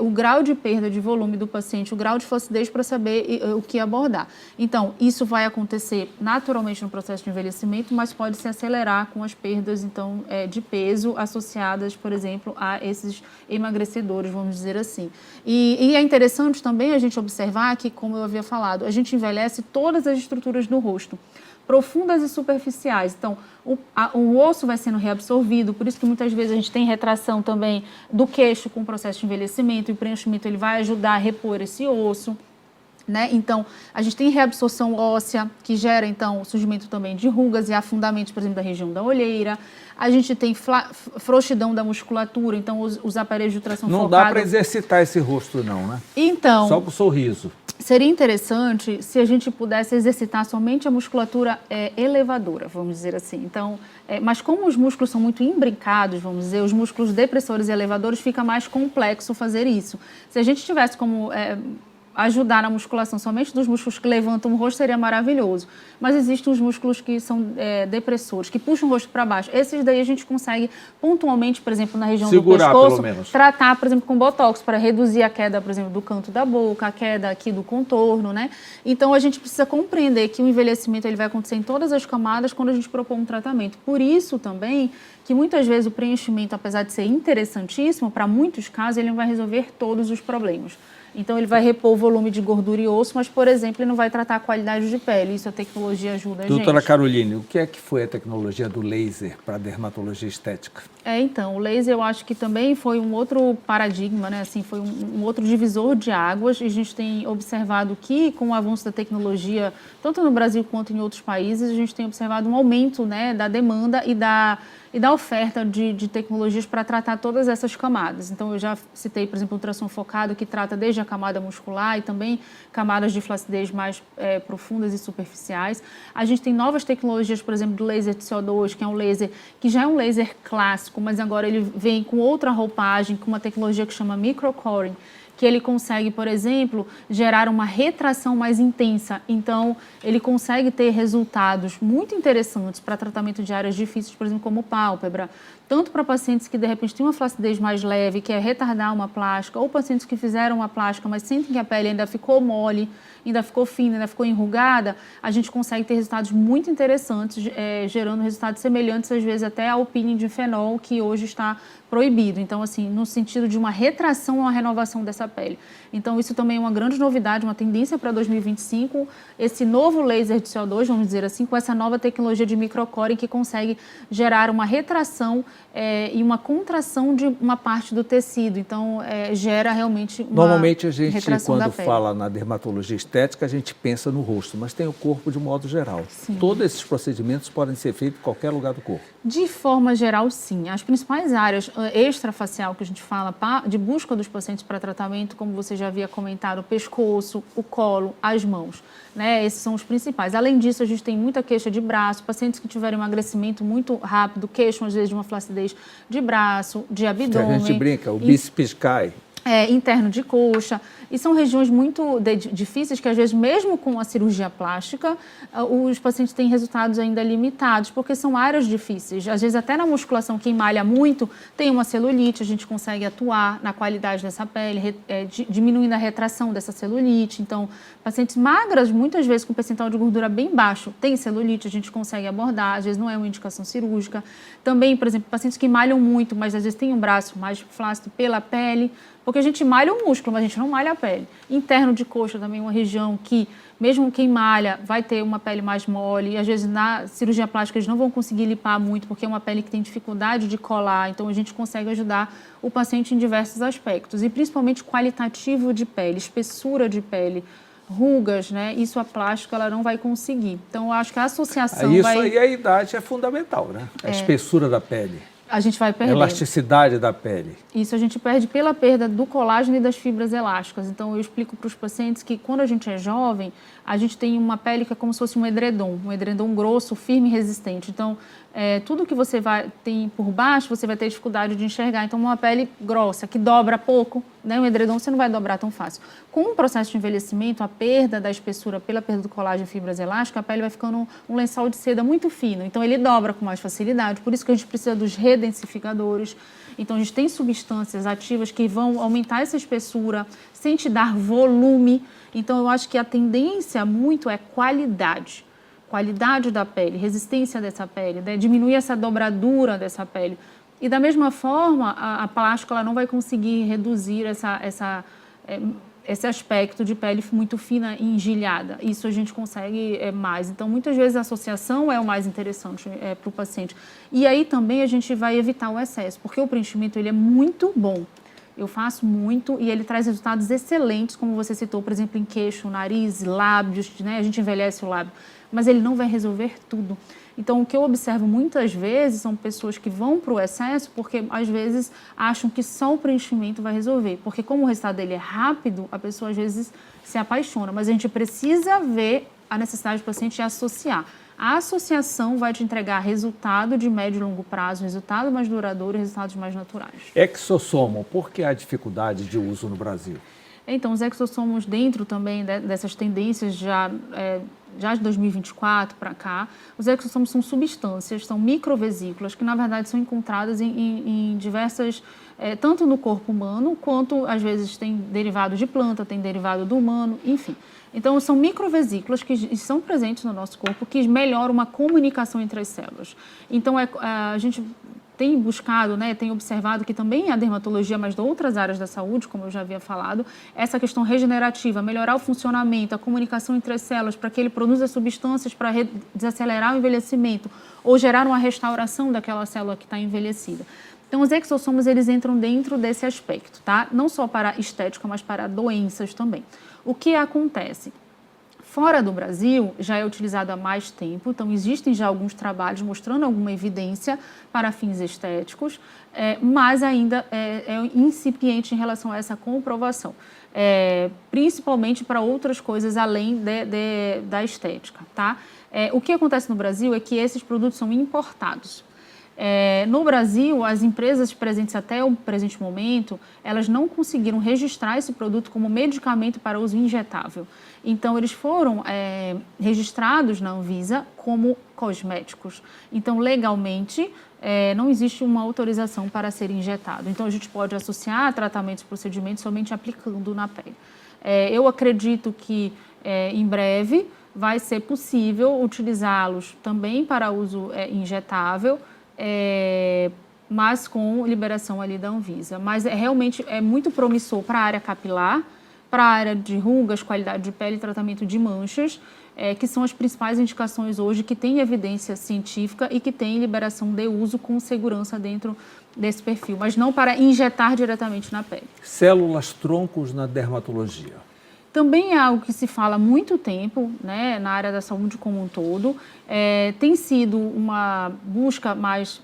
o grau de perda de volume do paciente, o grau de flacidez para saber o que abordar. Então, isso vai acontecer naturalmente no processo de envelhecimento, mas pode se acelerar com as perdas, então, de peso associadas, por exemplo, a esses emagrecedores, vamos dizer assim. E é interessante também a gente observar que, como eu havia falado, a gente envelhece todas as estruturas do rosto, profundas e superficiais. Então, o osso vai sendo reabsorvido, por isso que muitas vezes a gente tem retração também do queixo com o processo de envelhecimento, e o preenchimento ele vai ajudar a repor esse osso. Né? Então, a gente tem reabsorção óssea, que gera, então, o surgimento também de rugas e afundamentos, por exemplo, da região da olheira. A gente tem frouxidão da musculatura, então, os aparelhos de ultrassom focado... Não dá para exercitar esse rosto, não, né? Então... Só com o sorriso. Seria interessante se a gente pudesse exercitar somente a musculatura elevadora, vamos dizer assim. Então, mas como os músculos são muito imbricados, vamos dizer, os músculos depressores e elevadores, fica mais complexo fazer isso. Se a gente tivesse como... ajudar na musculação somente dos músculos que levantam o rosto seria maravilhoso. Mas existem os músculos que são depressores, que puxam o rosto para baixo. Esses daí a gente consegue pontualmente, por exemplo, na região do pescoço, tratar, por exemplo, com botox, para reduzir a queda, por exemplo, do canto da boca, a queda aqui do contorno, né? Então, a gente precisa compreender que o envelhecimento ele vai acontecer em todas as camadas quando a gente propor um tratamento. Por isso, também, que muitas vezes o preenchimento, apesar de ser interessantíssimo, para muitos casos, ele não vai resolver todos os problemas. Então, ele vai repor o volume de gordura e osso, mas, por exemplo, ele não vai tratar a qualidade de pele. Isso a tecnologia ajuda a gente. Doutora Caroline, o que é que foi a tecnologia do laser para a dermatologia estética? Então, o laser eu acho que também foi um outro paradigma, né? Assim, foi um outro divisor de águas, e a gente tem observado que, com o avanço da tecnologia, tanto no Brasil quanto em outros países, a gente tem observado um aumento, né, da demanda e da oferta de tecnologias para tratar todas essas camadas. Então, eu já citei, por exemplo, o ultrassom focado, que trata desde a camada muscular e também camadas de flacidez mais profundas e superficiais. A gente tem novas tecnologias, por exemplo, do laser de CO2, que é um laser que já é um laser clássico, mas agora ele vem com outra roupagem, com uma tecnologia que chama microcoring, que ele consegue, por exemplo, gerar uma retração mais intensa. Então, ele consegue ter resultados muito interessantes para tratamento de áreas difíceis, por exemplo, como pálpebra, tanto para pacientes que, de repente, têm uma flacidez mais leve, que é retardar uma plástica, ou pacientes que fizeram uma plástica, mas sentem que a pele ainda ficou mole, ainda ficou fina, ainda ficou enrugada, a gente consegue ter resultados muito interessantes, gerando resultados semelhantes, às vezes, até ao peeling de fenol, que hoje está proibido. Então, assim, no sentido de uma retração, uma renovação dessa pele. Então, isso também é uma grande novidade, uma tendência para 2025, esse novo laser de CO2, vamos dizer assim, com essa nova tecnologia de microcoring que consegue gerar uma retração e uma contração de uma parte do tecido. Então, gera realmente uma Normalmente a gente, retração da quando pele. fala na dermatologia estética, a gente pensa no rosto, mas tem o corpo de modo geral. Sim. Todos esses procedimentos podem ser feitos em qualquer lugar do corpo. De forma geral, sim. As principais áreas extrafacial que a gente fala de busca dos pacientes para tratamento, como você já havia comentado, o pescoço, o colo, as mãos, né? Esses são os principais. Além disso, a gente tem muita queixa de braço, pacientes que tiveram emagrecimento muito rápido, queixam às vezes de uma flacidez de braço, de abdômen. Que a gente brinca, o bíceps cai. interno de coxa, e são regiões muito difíceis que, às vezes, mesmo com a cirurgia plástica, os pacientes têm resultados ainda limitados, porque são áreas difíceis. Às vezes, até na musculação, quem malha muito, tem uma celulite, a gente consegue atuar na qualidade dessa pele, diminuindo a retração dessa celulite. Então, pacientes magras, muitas vezes com percentual de gordura bem baixo, tem celulite, a gente consegue abordar, às vezes não é uma indicação cirúrgica. Também, por exemplo, pacientes que malham muito, mas às vezes tem um braço mais flácido pela pele, porque a gente malha o músculo, mas a gente não malha a pele. Interno de coxa também é uma região que, mesmo quem malha, vai ter uma pele mais mole. E, às vezes, na cirurgia plástica, eles não vão conseguir lipar muito, porque é uma pele que tem dificuldade de colar. Então, a gente consegue ajudar o paciente em diversos aspectos. E, principalmente, qualitativo de pele, espessura de pele, rugas, né? Isso a plástica ela não vai conseguir. Então, eu acho que a associação aí a idade é fundamental, né? A espessura da pele. A gente vai perder. Elasticidade da pele. Isso a gente perde pela perda do colágeno e das fibras elásticas. Então, eu explico para os pacientes que quando a gente é jovem, a gente tem uma pele que é como se fosse um edredom grosso, firme e resistente. Então, tudo que você tem por baixo, você vai ter dificuldade de enxergar. Então, uma pele grossa, que dobra pouco, né? Um edredom você não vai dobrar tão fácil. Com o processo de envelhecimento, a perda da espessura pela perda do colágeno e fibras elásticas, a pele vai ficando um lençol de seda muito fino. Então, ele dobra com mais facilidade. Por isso que a gente precisa dos redensificadores. Então, a gente tem substâncias ativas que vão aumentar essa espessura sem te dar volume. Então, eu acho que a tendência muito é qualidade da pele, resistência dessa pele, né? Diminuir essa dobradura dessa pele. E, da mesma forma, a plástica ela não vai conseguir reduzir esse aspecto de pele muito fina e engelhada. Isso a gente consegue mais. Então, muitas vezes, a associação é o mais interessante para o paciente. E aí também a gente vai evitar o excesso, porque o preenchimento ele é muito bom. Eu faço muito e ele traz resultados excelentes, como você citou, por exemplo, em queixo, nariz, lábios, né? A gente envelhece o lábio, mas ele não vai resolver tudo. Então, o que eu observo muitas vezes são pessoas que vão para o excesso porque, às vezes, acham que só o preenchimento vai resolver. Porque, como o resultado dele é rápido, a pessoa, às vezes, se apaixona. Mas a gente precisa ver a necessidade do paciente e associar. A associação vai te entregar resultado de médio e longo prazo, resultado mais duradouro e resultados mais naturais. Exossomo, por que a dificuldade de uso no Brasil? Então, os exossomos dentro também dessas tendências já de 2024 para cá, os exossomos são substâncias, são microvesículas que, na verdade, são encontradas em diversas, tanto no corpo humano, quanto, às vezes, tem derivado de planta, tem derivado do humano, enfim. Então, são microvesículas que estão presentes no nosso corpo, que melhoram uma comunicação entre as células. Então, a gente tem buscado, né, tem observado que também a dermatologia, mas de outras áreas da saúde, como eu já havia falado, essa questão regenerativa, melhorar o funcionamento, a comunicação entre as células, para que ele produza substâncias para desacelerar o envelhecimento ou gerar uma restauração daquela célula que está envelhecida. Então, os exossomos, eles entram dentro desse aspecto, tá? Não só para estética, mas para doenças também. O que acontece? Fora do Brasil, já é utilizado há mais tempo, então existem já alguns trabalhos mostrando alguma evidência para fins estéticos, mas ainda é incipiente em relação a essa comprovação, principalmente para outras coisas além da estética, tá? O que acontece no Brasil é que esses produtos são importados. No Brasil, as empresas presentes até o presente momento, elas não conseguiram registrar esse produto como medicamento para uso injetável. Então, eles foram registrados na Anvisa como cosméticos. Então, legalmente, não existe uma autorização para ser injetado. Então, a gente pode associar tratamentos e procedimentos somente aplicando na pele. Eu acredito que, em breve, vai ser possível utilizá-los também para uso injetável, mas com liberação ali da Anvisa. Mas realmente é muito promissor para a área capilar, para a área de rugas, qualidade de pele e tratamento de manchas, que são as principais indicações hoje que têm evidência científica e que têm liberação de uso com segurança dentro desse perfil, mas não para injetar diretamente na pele. Células troncos na dermatologia. Também é algo que se fala há muito tempo, né, na área da saúde como um todo. Tem sido uma busca mais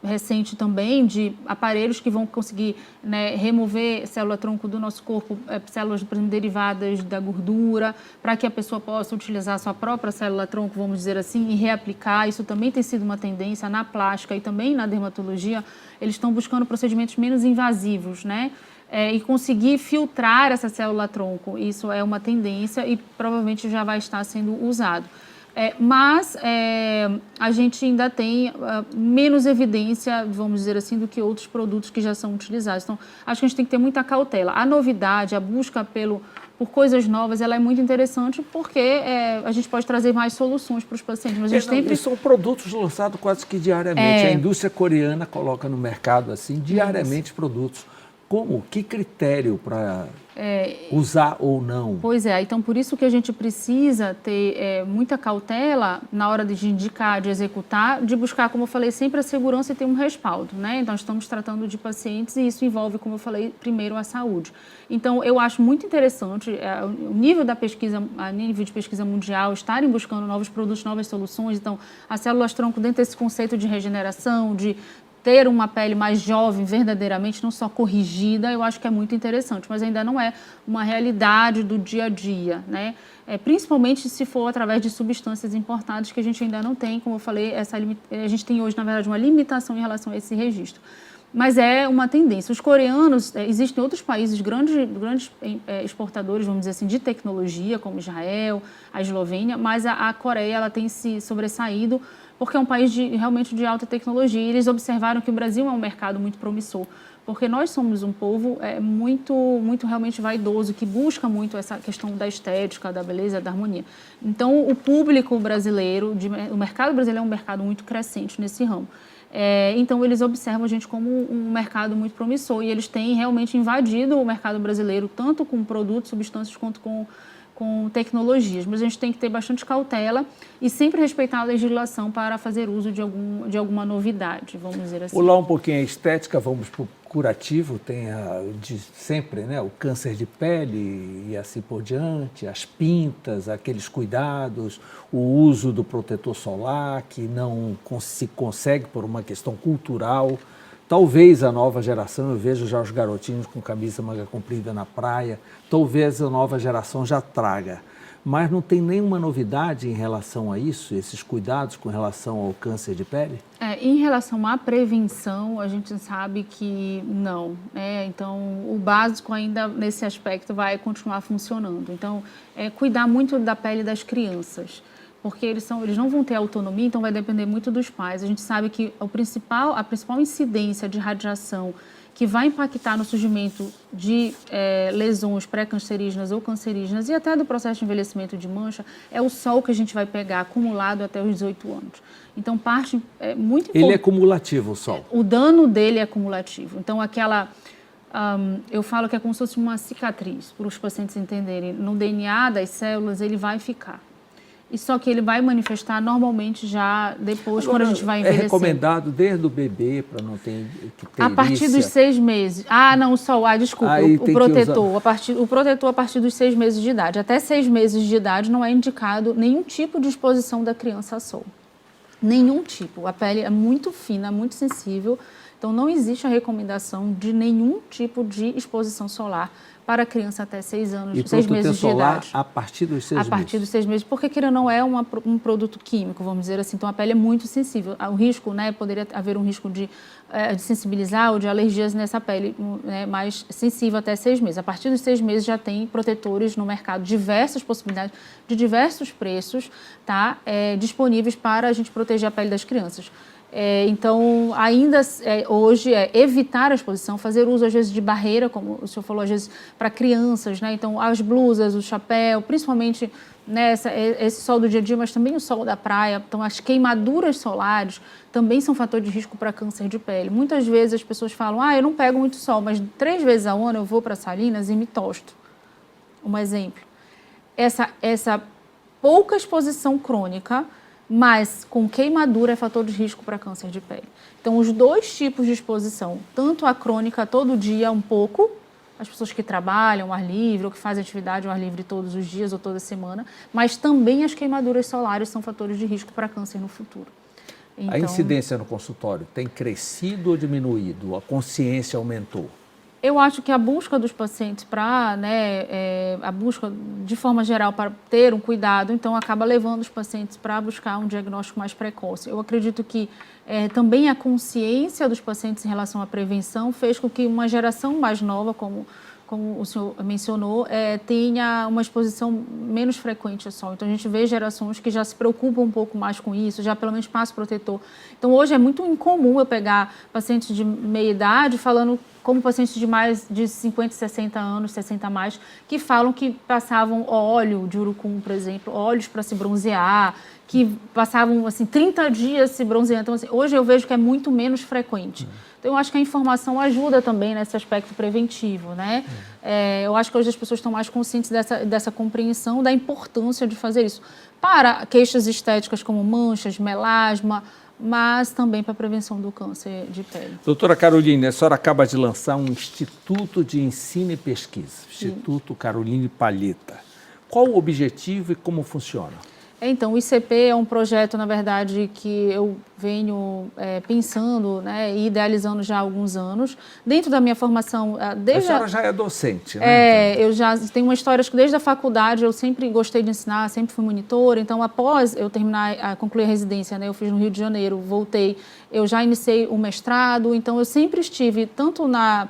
recente também de aparelhos que vão conseguir, né, remover célula-tronco do nosso corpo, células, por exemplo, derivadas da gordura, para que a pessoa possa utilizar a sua própria célula-tronco, vamos dizer assim, e reaplicar. Isso também tem sido uma tendência na plástica e também na dermatologia. Eles estão buscando procedimentos menos invasivos, né? e conseguir filtrar essa célula-tronco. Isso é uma tendência e provavelmente já vai estar sendo usado. Mas a gente ainda tem menos evidência, vamos dizer assim, do que outros produtos que já são utilizados. Então, acho que a gente tem que ter muita cautela. A novidade, a busca por coisas novas, ela é muito interessante porque a gente pode trazer mais soluções para os pacientes. Mas a gente sempre... E são produtos lançados quase que diariamente. A indústria coreana coloca no mercado assim diariamente produtos. Como? Que critério para usar ou não? Pois é, então por isso que a gente precisa ter muita cautela na hora de indicar, de executar, de buscar, como eu falei, sempre a segurança e ter um respaldo, né? Então estamos tratando de pacientes e isso envolve, como eu falei, primeiro a saúde. Então eu acho muito interessante o nível da pesquisa, a nível de pesquisa mundial, estarem buscando novos produtos, novas soluções. Então as células-tronco dentro desse conceito de regeneração, de ter uma pele mais jovem, verdadeiramente, não só corrigida, eu acho que é muito interessante, mas ainda não é uma realidade do dia a dia, né? Principalmente se for através de substâncias importadas que a gente ainda não tem, como eu falei, a gente tem hoje, na verdade, uma limitação em relação a esse registro. Mas é uma tendência. Os coreanos, existem outros países, grandes exportadores, vamos dizer assim, de tecnologia, como Israel, a Eslovênia, mas a Coreia ela tem se sobressaído porque é um país realmente de alta tecnologia. E eles observaram que o Brasil é um mercado muito promissor, porque nós somos um povo muito realmente vaidoso, que busca muito essa questão da estética, da beleza, da harmonia. Então, o público brasileiro, o mercado brasileiro é um mercado muito crescente nesse ramo. Então, eles observam a gente como um mercado muito promissor e eles têm realmente invadido o mercado brasileiro, tanto com produtos, substâncias, quanto com tecnologias, mas a gente tem que ter bastante cautela e sempre respeitar a legislação para fazer uso de alguma novidade, vamos dizer assim. Pular um pouquinho a estética, vamos para o curativo, tem de sempre, né, o câncer de pele e assim por diante, as pintas, aqueles cuidados, o uso do protetor solar, que não se consegue por uma questão cultural. Talvez a nova geração, eu vejo já os garotinhos com camisa manga comprida na praia, talvez a nova geração já traga. Mas não tem nenhuma novidade em relação a isso, esses cuidados com relação ao câncer de pele? Em relação à prevenção, a gente sabe que não. Então, o básico ainda nesse aspecto vai continuar funcionando. Então, cuidar muito da pele das crianças, porque eles não vão ter autonomia, então vai depender muito dos pais. A gente sabe que a principal incidência de radiação que vai impactar no surgimento de lesões pré-cancerígenas ou cancerígenas e até do processo de envelhecimento de mancha é o sol que a gente vai pegar acumulado até os 18 anos. Então, parte muito importante. Ele é cumulativo, o sol? O dano dele é cumulativo. Então, eu falo que é como se fosse uma cicatriz, para os pacientes entenderem. No DNA das células, ele vai ficar. E só que ele vai manifestar normalmente já depois, agora, quando a gente vai envelhecer. É recomendado desde o bebê para não ter a partir dos 6 meses. Desculpa, o protetor a partir dos 6 meses de idade. Até 6 meses de idade não é indicado nenhum tipo de exposição da criança a sol. Nenhum tipo. A pele é muito fina, muito sensível. Então, não existe a recomendação de nenhum tipo de exposição solar para a criança até 6 anos, 6 meses de idade. A partir dos 6 meses? A partir dos 6 meses, porque ele não é um produto químico, vamos dizer assim. Então, a pele é muito sensível. O risco, poderia haver um risco de sensibilizar ou de alergias nessa pele mais sensível até 6 meses. A partir dos 6 meses já tem protetores no mercado, diversas possibilidades, de diversos preços, disponíveis para a gente proteger a pele das crianças. Então, ainda hoje, evitar a exposição, fazer uso, às vezes, de barreira, como o senhor falou, às vezes, para crianças, Então, as blusas, o chapéu, principalmente esse sol do dia a dia, mas também o sol da praia. Então, as queimaduras solares também são fator de risco para câncer de pele. Muitas vezes as pessoas falam, eu não pego muito sol, mas 3 vezes ao ano eu vou para Salinas e me tosto. Um exemplo. Essa pouca exposição crônica, mas com queimadura é fator de risco para câncer de pele. Então, os 2 tipos de exposição, tanto a crônica todo dia um pouco, as pessoas que trabalham ao ar livre ou que fazem atividade ao ar livre todos os dias ou toda semana, mas também as queimaduras solares são fatores de risco para câncer no futuro. Então, a incidência no consultório tem crescido ou diminuído? A consciência aumentou? Eu acho que a busca dos pacientes para, a busca de forma geral para ter um cuidado, então acaba levando os pacientes para buscar um diagnóstico mais precoce. Eu acredito que também a consciência dos pacientes em relação à prevenção fez com que uma geração mais nova, como o senhor mencionou, tenha uma exposição menos frequente ao sol. Então, a gente vê gerações que já se preocupam um pouco mais com isso, já pelo menos passa protetor. Então, hoje é muito incomum eu pegar pacientes de meia idade falando como pacientes de mais de 50, 60 anos, 60 a mais, que falam que passavam óleo de urucum, por exemplo, óleos para se bronzear, que passavam assim 30 dias se bronzeando. Então, assim, hoje eu vejo que é muito menos frequente. Então, eu acho que a informação ajuda também nesse aspecto preventivo, né? Eu acho que hoje as pessoas estão mais conscientes dessa compreensão da importância de fazer isso. Para queixas estéticas como manchas, melasma, mas também para a prevenção do câncer de pele. Doutora Caroline, a senhora acaba de lançar um Instituto de Ensino e Pesquisa, Instituto Caroline Palheta. Qual o objetivo e como funciona? Então, o ICP é um projeto, na verdade, que eu venho pensando, e idealizando já há alguns anos. Dentro da minha formação... A senhora já é docente, né? Eu já tenho uma história, acho que desde a faculdade eu sempre gostei de ensinar, sempre fui monitora. Então, após eu concluir a residência, eu fiz no Rio de Janeiro, voltei, eu já iniciei o mestrado. Então, eu sempre estive tanto na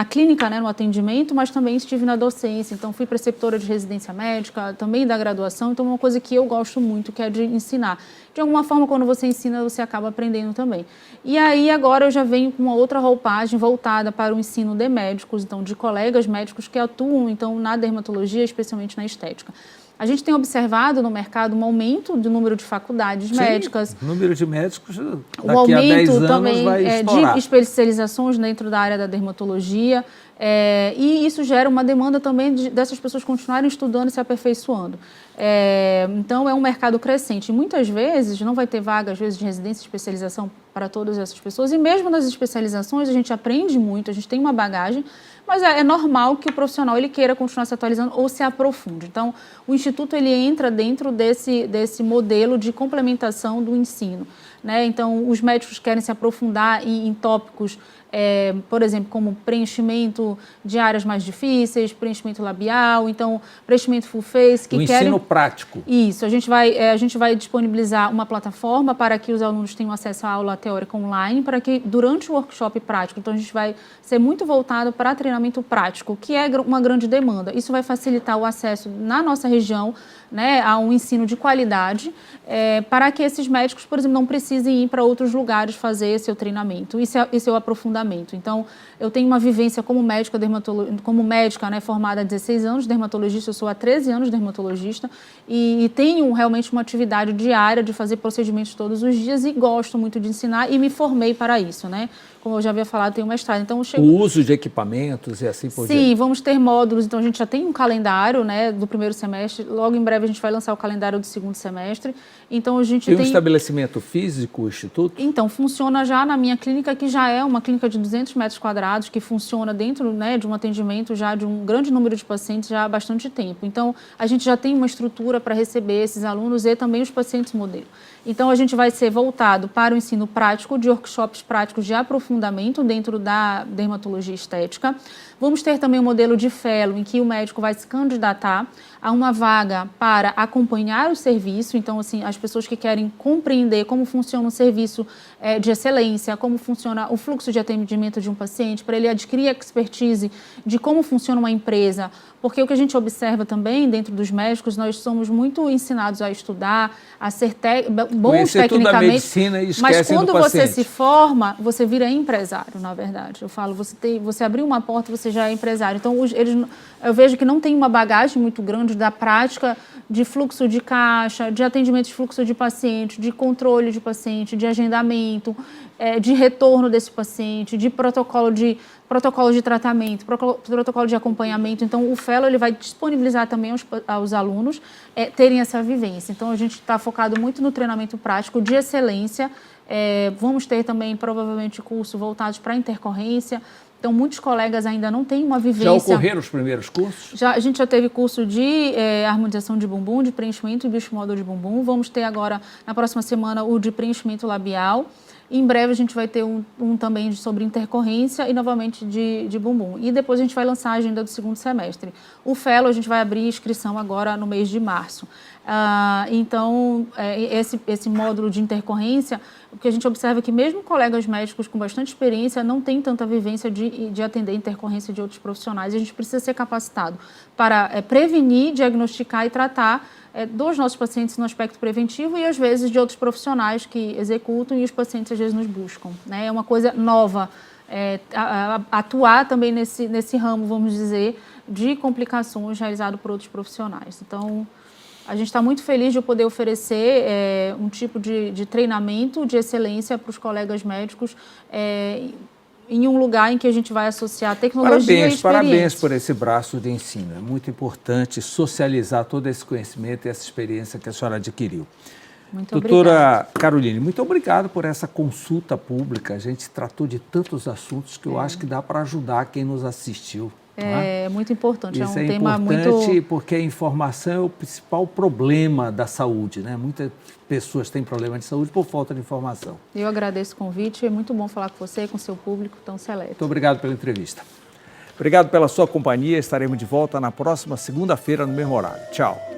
clínica, no atendimento, mas também estive na docência. Então, fui preceptora de residência médica, também da graduação. Então, é uma coisa que eu gosto muito, que é de ensinar. De alguma forma, quando você ensina, você acaba aprendendo também. E aí, agora, eu já venho com uma outra roupagem voltada para o ensino de médicos, então, de colegas médicos que atuam, então, na dermatologia, especialmente na estética. A gente tem observado no mercado um aumento do número de faculdades médicas. O número de médicos daqui a 10 anos também, vai estourar. De especializações dentro da área da dermatologia. E isso gera uma demanda também dessas pessoas continuarem estudando e se aperfeiçoando. Então, é um mercado crescente. E muitas vezes não vai ter vaga, às vezes, de residência e especialização para todas essas pessoas. E mesmo nas especializações, a gente aprende muito, a gente tem uma bagagem, mas é normal que o profissional ele queira continuar se atualizando ou se aprofunde. Então, o Instituto ele entra dentro desse modelo de complementação do ensino. Então, os médicos querem se aprofundar em tópicos, por exemplo, como preenchimento de áreas mais difíceis, preenchimento labial, então, preenchimento full face. O ensino prático. Isso, a gente vai disponibilizar uma plataforma para que os alunos tenham acesso à aula teórica online, para que durante o workshop prático, então a gente vai ser muito voltado para treinamento prático, que é uma grande demanda. Isso vai facilitar o acesso na nossa região, a um ensino de qualidade, para que esses médicos, por exemplo, não precisem ir para outros lugares fazer esse seu treinamento e seu aprofundamento. Então, eu tenho uma vivência como médica, formada há 16 anos, dermatologista, eu sou há 13 anos dermatologista e tenho realmente uma atividade diária de fazer procedimentos todos os dias e gosto muito de ensinar e me formei para isso, Como eu já havia falado, tenho mestrado. Então, o uso de equipamentos e assim por diante. Sim, vamos ter módulos. Então, a gente já tem um calendário, do primeiro semestre. Logo em breve a gente vai lançar o calendário do segundo semestre. Então, a gente tem um estabelecimento físico, o Instituto? Então, funciona já na minha clínica, que já é uma clínica de 200 metros quadrados, que funciona dentro de um atendimento já de um grande número de pacientes já há bastante tempo. Então, a gente já tem uma estrutura para receber esses alunos e também os pacientes modelo. Então, a gente vai ser voltado para o ensino prático, de workshops práticos de aprofundamento dentro da dermatologia estética. Vamos ter também um modelo de fellow, em que o médico vai se candidatar a uma vaga para acompanhar o serviço. Então, assim, as pessoas que querem compreender como funciona um serviço de excelência, como funciona o fluxo de atendimento de um paciente, para ele adquirir expertise de como funciona uma empresa. Porque o que a gente observa também dentro dos médicos, nós somos muito ensinados a estudar, a ser bons tecnicamente, medicina e mas quando você paciente se forma, você vira empresário, na verdade. Eu falo, você abriu uma porta, você já é empresário. Então, eu vejo que não tem uma bagagem muito grande da prática de fluxo de caixa, de atendimento de fluxo de paciente, de controle de paciente, de agendamento, de retorno desse paciente, de protocolo de tratamento, protocolo de acompanhamento. Então, o fellow ele vai disponibilizar também aos alunos terem essa vivência. Então, a gente está focado muito no treinamento prático de excelência. Vamos ter também, provavelmente, cursos voltados para intercorrência. Então, muitos colegas ainda não têm uma vivência... Já ocorreram os primeiros cursos? A gente já teve curso de harmonização de bumbum, de preenchimento e biomodel de bumbum. Vamos ter agora, na próxima semana, o de preenchimento labial. Em breve a gente vai ter um também sobre intercorrência e novamente de bumbum. E depois a gente vai lançar a agenda do segundo semestre. O Fellow a gente vai abrir inscrição agora no mês de março. Então, esse módulo de intercorrência, o que a gente observa é que mesmo colegas médicos com bastante experiência não têm tanta vivência de atender intercorrência de outros profissionais. E a gente precisa ser capacitado para prevenir, diagnosticar e tratar dos nossos pacientes no aspecto preventivo e, às vezes, de outros profissionais que executam e os pacientes, às vezes, nos buscam. Né? É uma coisa nova atuar também nesse ramo, vamos dizer, de complicações realizado por outros profissionais. Então, a gente está muito feliz de eu poder oferecer um tipo de treinamento de excelência para os colegas médicos em um lugar em que a gente vai associar tecnologia e experiência. Parabéns por esse braço de ensino. É muito importante socializar todo esse conhecimento e essa experiência que a senhora adquiriu. Muito Doutora obrigada. Caroline, muito obrigado por essa consulta pública. A gente tratou de tantos assuntos que eu acho que dá para ajudar quem nos assistiu. É muito importante, Isso é um tema muito... porque a informação é o principal problema da saúde, né? Muitas pessoas têm problema de saúde por falta de informação. Eu agradeço o convite, é muito bom falar com você, com seu público tão seleto. Muito obrigado pela entrevista. Obrigado pela sua companhia, estaremos de volta na próxima segunda-feira no mesmo horário. Tchau.